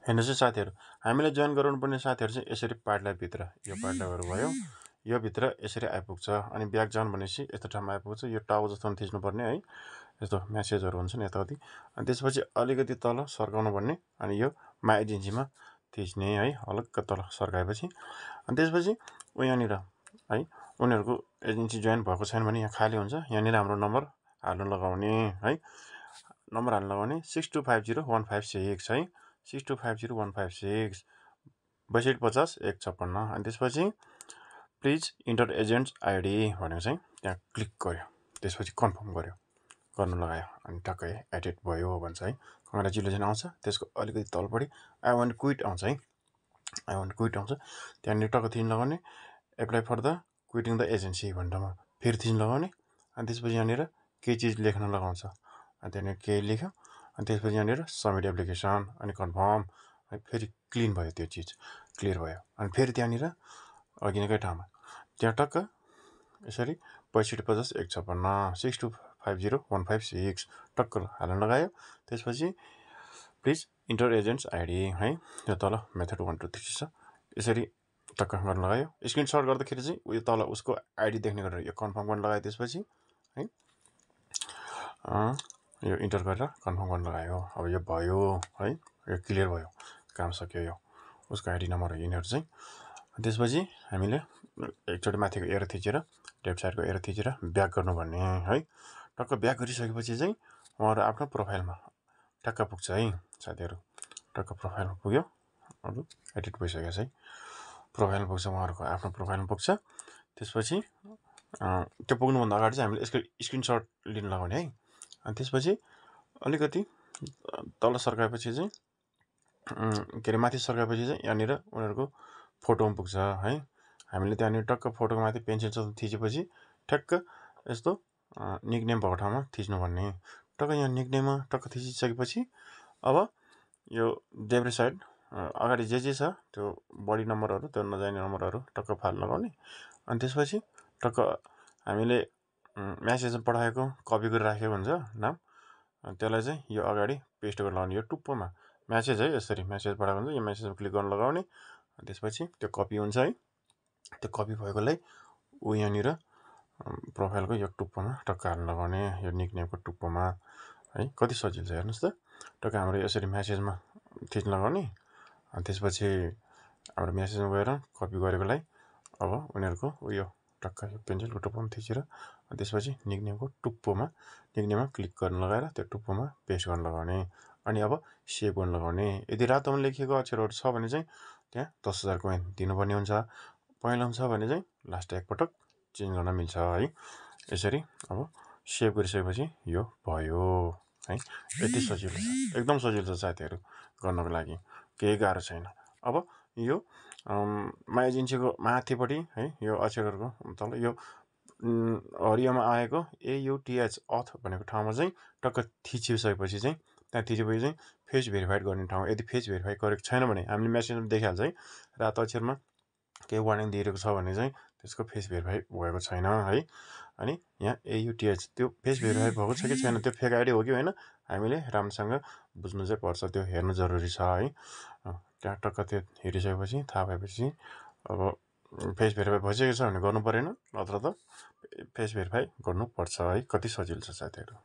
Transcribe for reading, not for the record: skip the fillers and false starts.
हेर्नुहोस् है साथीहरू, हामीलाई जोइन गराउनुपर्ने साथीहरू चाहिँ यसरी पार्टलाइभित्र यो पार्टलाइभहरू भयो, यो भित्र यसरी आइपुग्छ। अनि ब्याक जाउँ भनेपछि यस्तो ठाउँमा आइपुग्छ। यो टाउ जस्तो थिच्नुपर्ने है, यस्तो म्यासेजहरू हुन्छ नि यताउति। अनि त्यसपछि अलिकति तल सर्काउनु भन्ने, अनि यो माई एजेन्सीमा थिच्ने है, अलग्ग तल सर्काएपछि। अनि त्यसपछि यहाँनिर है उनीहरूको एजेन्सी जोइन भएको छैन भने यहाँ खाली हुन्छ। यहाँनिर हाम्रो नम्बर हाल्नु लगाउने है, नम्बर हाल्नु लगाउने 62501556 है, 62501556 6250 156। अनि त्यसपछि प्लिज इन्टर एजेन्ट्स आइडी भनेको चाहिँ त्यहाँ क्लिक गर्यो, त्यसपछि कन्फर्म गर्यो, गर्नु लगायो। अनि टक्कै एडेड भयो भन्छ है, कङ्ग्रेचुलेसन आउँछ। त्यसको अलिकति तलपट्टि आई वान्ट क्विट आउँछ है, आई वान्ट क्विट आउँछ। त्यहाँनिर टक्क थिच्नु लगाउने, apply for the quitting the agency भनेर फेरि थिच्नु लगाउने। अनि त्यसपछि यहाँनिर केही चिज लेख्न लगाउँछ। अनि त्यहाँनिर केही लेख्यो। अनि त्यसपछि यहाँनिर सबमिट एप्लिकेसन अनि कन्फर्म है, फेरि क्लिन भयो, त्यो चिज क्लियर भयो। अनि फेरि त्यहाँनिर अघिनकै ठाउँमा त्यहाँ टक्क यसरी 6250 156 62501556 टक्क हाल्न लगायो। त्यसपछि प्लिज इन्टर एजेन्ट्स आइडी है, यो तल मेथड 1 2 3 छ, यसरी टक्क गर्न लगायो। स्क्रिनसट गर्दाखेरि चाहिँ उयो तल उसको आइडी देख्ने गरेर यो कन्फर्म गर्न लगायो। त्यसपछि है यो इन्टर गरेर कन्फर्म गर्न लगायो। अब यो भयो है, यो क्लियर भयो, काम सक्यो। यो उसको आइडी नम्बर यिनीहरू चाहिँ। त्यसपछि हामीले एकचोटि माथिको एरो थिचेर, लेफ्ट साइडको एरो थिचेर ब्याक गर्नु भन्ने है। टक्क ब्याक गरिसकेपछि चाहिँ उहाँहरू आफ्नो प्रोफाइलमा टक्क पुग्छ है साथीहरू, टक्क प्रोफाइलमा पुग्यो। अब एडिट भइसकेको छ है, प्रोफाइलमा पुग्छ, उहाँहरूको आफ्नो प्रोफाइलमा पुग्छ। त्यसपछि त्यो पुग्नुभन्दा अगाडि चाहिँ हामीले यसको स्क्रिनसट लिन लगाउने है। अनि त्यसपछि अलिकति तल सर्काएपछि चाहिँ के अरे माथि सर्काएपछि चाहिँ यहाँनिर उनीहरूको फोटोमा पुग्छ है। हामीले त्यहाँनिर टक्क फोटोको माथि पेन्सिल जस्तो थिचेपछि ठ्याक्क यस्तो निकनेम भएको ठाउँमा थिच्नु भन्ने। टक्क यहाँ निकनेममा टक्क थिचिसकेपछि अब यो देब्रे साइड अगाडि जे छ त्यो बडी नम्बरहरू, त्यो नजाने नम्बरहरू टक्क फाल लगाउने। अनि त्यसपछि टक्क हामीले म्यासेजमा पठाएको कपी गरेर राखेको हुन्छ नाम, त्यसलाई चाहिँ यो अगाडि पेस्ट गरेर लगाउने। यो टुप्पोमा म्यासेज है, यसरी म्यासेज पठाएको हुन्छ, यो म्यासेजमा क्लिक गर्न लगाउने। त्यसपछि त्यो कपी हुन्छ है, त्यो कपी भएकोलाई ऊ यहाँनिर प्रोफाइलको यो टुप्पोमा टक्क हाल्न लगाउने, यो निकनेमको टुप्पोमा है। कति सजिलो छ हेर्नुहोस् त। टक्क हाम्रो यसरी म्यासेजमा थिच्न लगाउने। अनि त्यसपछि हाम्रो म्यासेजमा गएर कपी गरेकोलाई अब उनीहरूको उयो टक्क यो पेन्सिलको टुप्पोमा थिचेर, अनि त्यसपछि निकनेमको टुप्पोमा निकनेममा क्लिक गर्न लगाएर त्यो टुप्पोमा पेस्ट गर्न लगाउने। अनि अब सेभ गर्न लगाउने। यदि रातोमा लेखिएको अक्षरहरू छ भने चाहिँ त्यहाँ 10,000 कोइन दिनुपर्ने हुन्छ। पहेँलोमा छ भने चाहिँ लास्ट एकपटक चेन्ज गर्न मिल्छ है। यसरी अब सेभ गरिसकेपछि यो भयो है। यति सजिलो छ, एकदम सजिलो छ साथीहरू गर्नको लागि, केही गाह्रो छैन। अब यो माई एजेन्सीको माथिपट्टि है, यो अक्षरहरूको तल यो हरियोमा आएको AUTH अथ भनेको ठाउँमा चाहिँ टक्क थिचिसकेपछि चाहिँ त्यहाँ थिचेपछि चाहिँ फेस भेरिफाइड गर्ने ठाउँ, यदि फेस भेरिफाई गरेको छैन भने हामीले मेसेजमा देखिहाल्छ है। रातो अक्षरमा केही वार्निङ दिइरहेको छ भने चाहिँ त्यसको फेस भेरिफाई भएको छैन है। अनि यहाँ AUTH त्यो फेस भेरिफाई भएको छ कि छैन, त्यो फेक आइडी हो कि होइन, हामीले राम्रोसँग बुझ्नु चाहिँ पर्छ, त्यो हेर्नु जरुरी छ है। त्यहाँ टक्क त्यो हेरिसकेपछि थाहा भएपछि अब फेस भेरिफाई भइसकेको छ भने गर्नु परेन, नत्र त फेस भेरिफाई गर्नुपर्छ है। कति सजिलो छ साथीहरू।